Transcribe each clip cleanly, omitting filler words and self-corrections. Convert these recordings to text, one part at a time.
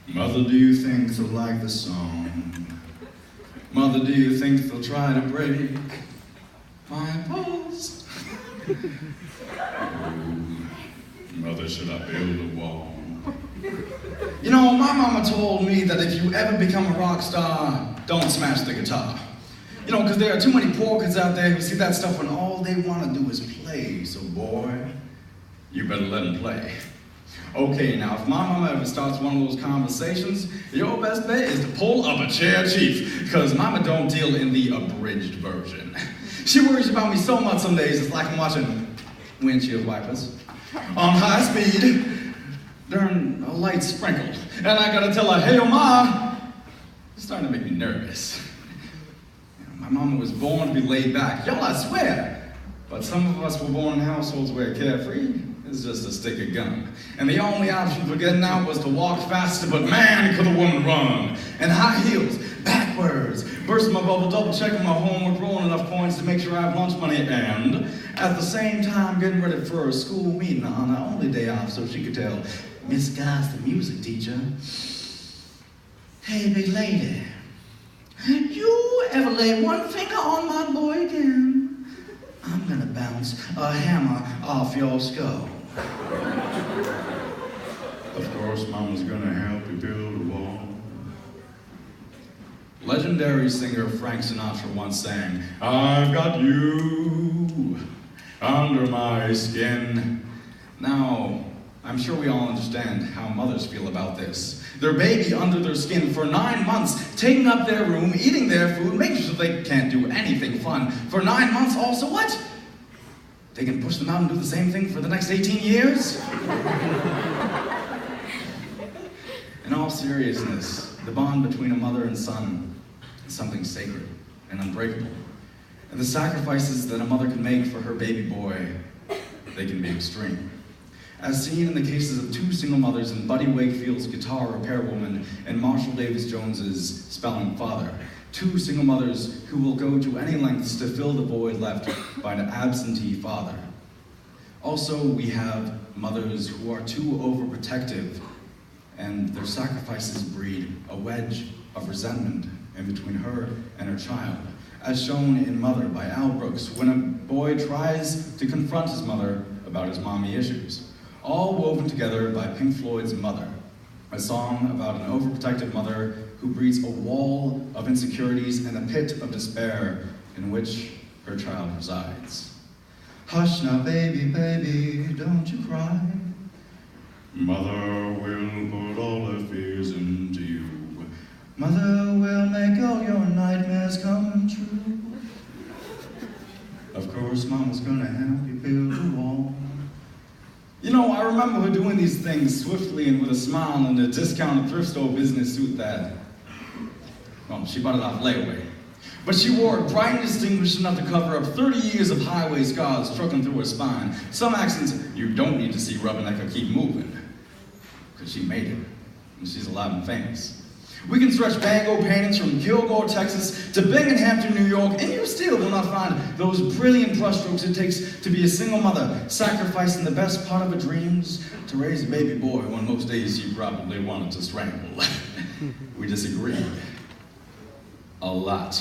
Mother, do you think they'll like the song? Mother, do you think they'll try to break my pulse? Mother, should I build a wall? You know, my mama told me that if you ever become a rock star, don't smash the guitar. You know, because there are too many poor kids out there who see that stuff when all they want to do is play. So boy, you better let them play. Okay, now if my mama ever starts one of those conversations, your best bet is to pull up a chair, chief, because mama don't deal in the abridged version. She worries about me so much some days, it's like I'm watching windshield wipers on high speed during a light sprinkle. And I gotta tell her, hey, Ma, it's starting to make me nervous. My mama was born to be laid back, y'all, I swear. But some of us were born in households where carefree is just a stick of gum. And the only option for getting out was to walk faster, but man, could a woman run. And high heels, backwards, bursting my bubble, double checking my homework, rolling enough points to make sure I have lunch money, and at the same time getting ready for a school meeting on her only day off so she could tell Miss Goss, the music teacher, hey, big lady, you ever lay one finger on my boy again, I'm gonna bounce a hammer off your skull. Of course, Mama's gonna help you build a wall. Legendary singer Frank Sinatra once sang, I've got you under my skin. Now, I'm sure we all understand how mothers feel about this. Their baby under their skin for 9 months, taking up their room, eating their food, making sure they can't do anything fun. For 9 months also, what? They can push them out and do the same thing for the next 18 years? In all seriousness, the bond between a mother and son is something sacred and unbreakable. And the sacrifices that a mother can make for her baby boy, they can be extreme. As seen in the cases of two single mothers in Buddy Wakefield's Guitar Repair Woman and Marshall Davis Jones's Spelling Father, two single mothers who will go to any lengths to fill the void left by an absentee father. Also, we have mothers who are too overprotective, and their sacrifices breed a wedge of resentment in between her and her child, as shown in Mother by Al Brooks, when a boy tries to confront his mother about his mommy issues. All woven together by Pink Floyd's Mother, a song about an overprotective mother who breeds a wall of insecurities and a pit of despair in which her child resides. Hush now, baby, baby, don't you cry. Mother will put all her fears into you. Mother will make all your nightmares come true. Of course, Mama's gonna help you build a wall. You know, I remember her doing these things swiftly and with a smile in a discounted thrift store business suit that, well, she bought it off layaway. But she wore it bright and distinguished enough to cover up 30 years of highway scars trucking through her spine. Some accents you don't need to see rubbing that could keep moving. Because she made it, and she's alive and famous. We can stretch Van Gogh paintings from Kilgore, Texas to Binghamton, New York, and you still will not find those brilliant brushstrokes it takes to be a single mother, sacrificing the best part of her dreams to raise a baby boy when most days she probably wanted to strangle. We disagree. A lot.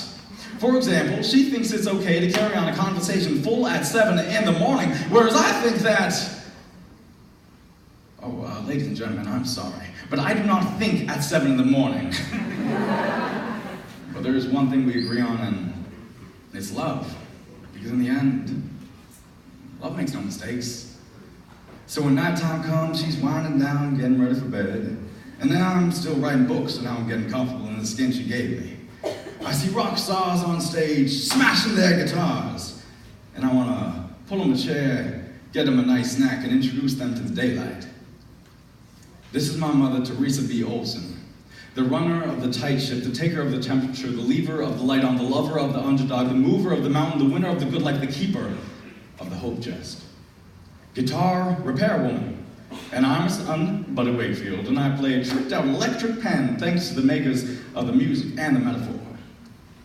For example, she thinks it's okay to carry on a conversation full at 7 in the morning, whereas I think that... ladies and gentlemen, I'm sorry, but I do not think at 7 in the morning. But there is one thing we agree on, and it's love. Because in the end, love makes no mistakes. So when night time comes, she's winding down, getting ready for bed. And then I'm still writing books, so now I'm getting comfortable in the skin she gave me. I see rock stars on stage smashing their guitars. And I want to pull them a chair, get them a nice snack, and introduce them to the daylight. This is my mother, Teresa B. Olson, the runner of the tight ship, the taker of the temperature, the lever of the light on, the lover of the underdog, the mover of the mountain, the winner of the good life, the keeper of the hope chest. Guitar repair woman. And I'm a son, Buddy Wakefield, and I play a tricked out electric pen thanks to the makers of the music and the metaphor.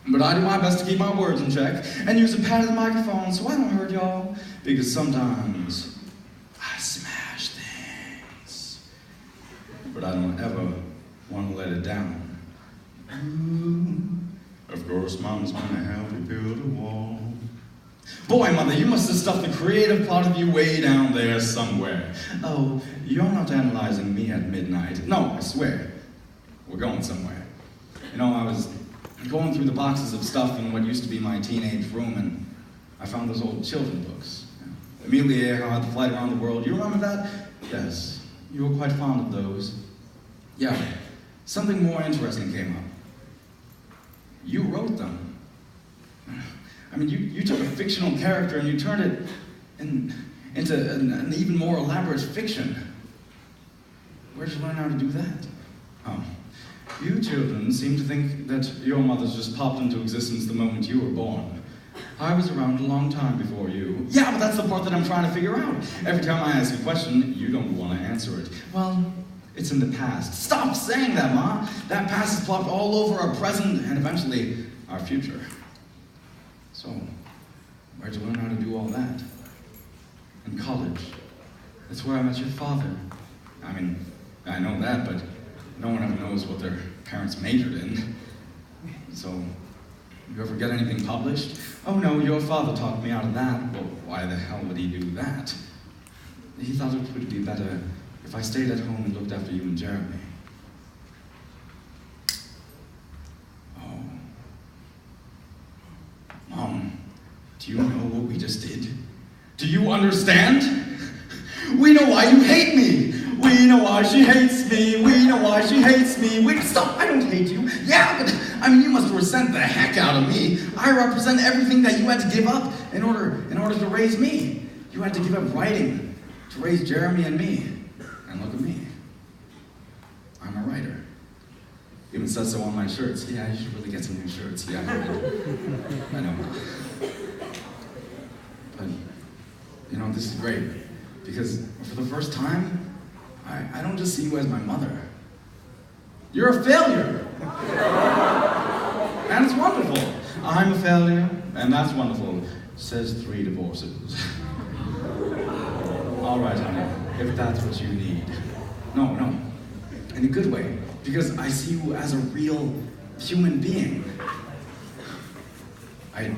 But I do my best to keep my words in check and use a pad of the microphone so I don't hurt y'all, because sometimes I smash things. But I don't ever want to let it down. Ooh, of course, Mom's gonna help you build a wall. Boy, Mother, you must have stuffed the creative part of you way down there somewhere. Oh, you're not analyzing me at midnight. No, I swear. We're going somewhere. You know, I was going through the boxes of stuff in what used to be my teenage room, and I found those old children's books. Amelia Earhart, The Flight Around the World. You remember that? Yes, you were quite fond of those. Yeah, something more interesting came up. You wrote them. I mean, you took a fictional character and you turned it into an even more elaborate fiction. Where'd you learn how to do that? Oh, you children seem to think that your mothers just popped into existence the moment you were born. I was around a long time before you. Yeah, but that's the part that I'm trying to figure out. Every time I ask a question, you don't want to answer it. Well, it's in the past. Stop saying that, Ma. That past is plopped all over our present and eventually our future. So, where'd you learn how to do all that? In college. That's where I met your father. I mean, I know that, but no one ever knows what their parents majored in. So, you ever get anything published? Oh no, your father talked me out of that. Well, why the hell would he do that? He thought it would be better if I stayed at home and looked after you and Jeremy. Mom, do you know what we just did? Do you understand? We know why you hate me. We know why she hates me. We know why she hates me. Wait, stop, I don't hate you. Yeah, but, I mean, you must resent the heck out of me. I represent everything that you had to give up in order to raise me. You had to give up writing to raise Jeremy and me. And look at me. I'm a writer. Even says so on my shirts. Yeah, you should really get some new shirts. Yeah, I know. But, you know, this is great. Because for the first time, I don't just see you as my mother. You're a failure. And it's wonderful. I'm a failure, and that's wonderful. Says 3 divorces. All right, honey, if that's what you need. No, in a good way. Because I see you as a real human being. I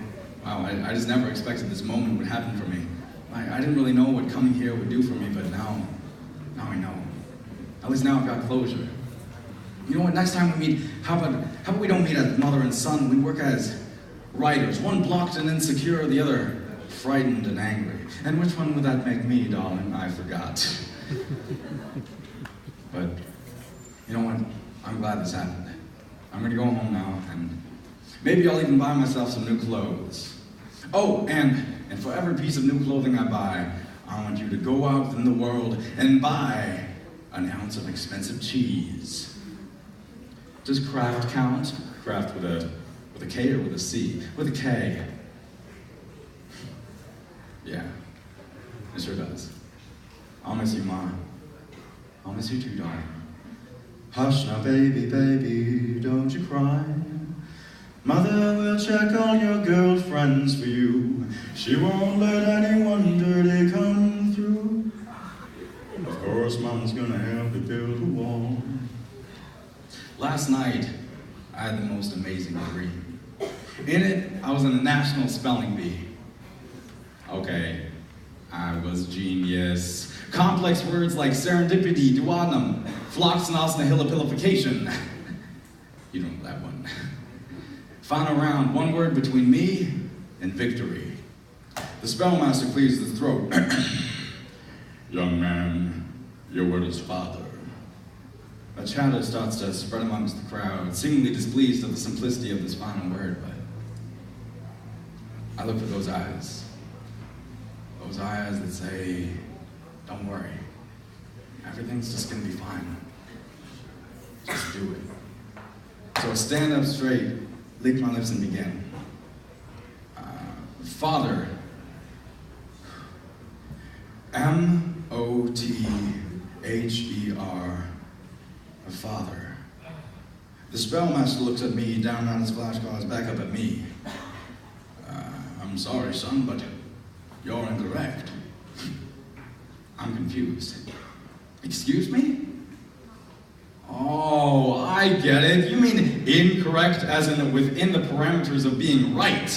just never expected this moment would happen for me. I didn't really know what coming here would do for me, but now I know. At least now I've got closure. You know what, next time we meet, how about we don't meet as mother and son, we work as writers. One blocked and insecure, the other frightened and angry. And which one would that make me, darling? I forgot. But, you know what? I'm glad this happened. I'm gonna go home now, and maybe I'll even buy myself some new clothes. Oh, and for every piece of new clothing I buy, I want you to go out in the world and buy an ounce of expensive cheese. Does craft count? Craft with a K or with a C? With a K. Yeah, it sure does. I'll miss you, Ma. I'll miss you too, darling. Hush now, baby, baby, don't you cry. Mother will check on your girlfriends for you. She won't let anyone dirty come through. Of course, Mom's gonna help you build a wall. Last night, I had the most amazing dream. In it, I was in a national spelling bee. Okay, I was genius. Complex words like serendipity, duodenum, floxnosnihilipilification. You know that one. Final round, one word between me and victory. The spellmaster clears his throat. Young man, your word is father. A chatter starts to spread amongst the crowd, seemingly displeased at the simplicity of this final word, but I look for those eyes. Those eyes that say, don't worry, everything's just gonna be fine. Just do it. So I stand up straight, lick my lips and begin. Father, M-O-T-H-E-R, a father. The spellmaster looks at me, down on his flashcards, back up at me. I'm sorry, son, but you're incorrect. I'm confused. Excuse me? Oh, I get it. You mean incorrect as in within the parameters of being right.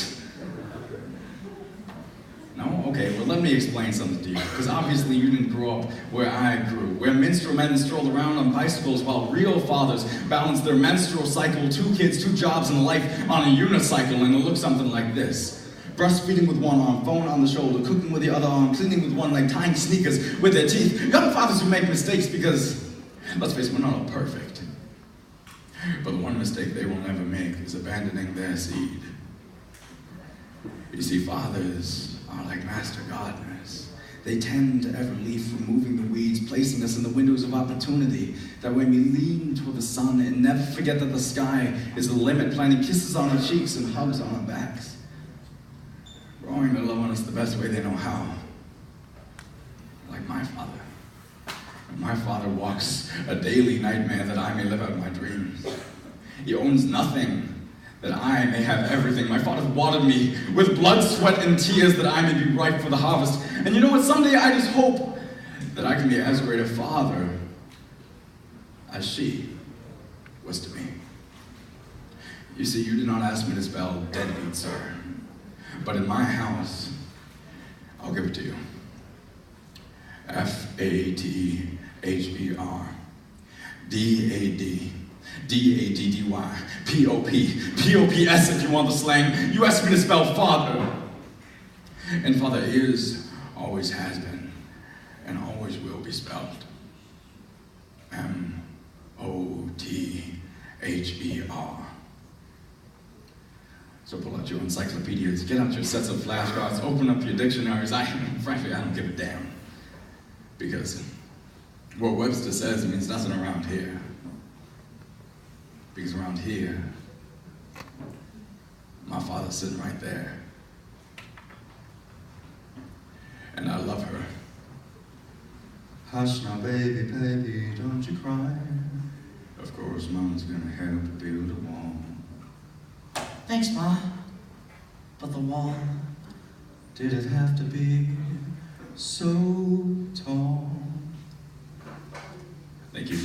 No? Okay, well let me explain something to you. Because obviously you didn't grow up where I grew, where minstrel men stroll around on bicycles while real fathers balance their menstrual cycle, 2 kids, 2 jobs, and a life on a unicycle, and it looks something like this. Breastfeeding with one arm, phone on the shoulder, cooking with the other arm, cleaning with one leg, tying sneakers with their teeth. Young fathers who make mistakes because, let's face it, we're not all perfect. But the one mistake they will never make is abandoning their seed. You see, fathers are like master gardeners. They tend to ever leaf, removing the weeds, placing us in the windows of opportunity. That way we lean toward the sun and never forget that the sky is the limit, planting kisses on our cheeks and hugs on our backs. Growing their love on us the best way they know how. Like my father. And my father walks a daily nightmare that I may live out my dreams. He owns nothing that I may have everything. My father watered me with blood, sweat, and tears that I may be ripe for the harvest. And you know what? Someday I just hope that I can be as great a father as she was to me. You see, you did not ask me to spell deadbeat, sir. But in my house, I'll give it to you. F-A-T-H-E-R D-A-D D-A-D-D-Y P-O-P P-O-P-S if you want the slang. You asked me to spell father. And father is, always has been, and always will be spelled M-O-T-H-E-R. So pull out your encyclopedias, get out your sets of flashcards, open up your dictionaries. Frankly, I don't give a damn. Because what Webster says means nothing around here. Because around here, my father's sitting right there. And I love her. Hush now, baby, baby, don't you cry. Of course, Mama's gonna help build a wall. Thanks, Ma. But the wall, did it have to be so tall? Thank you.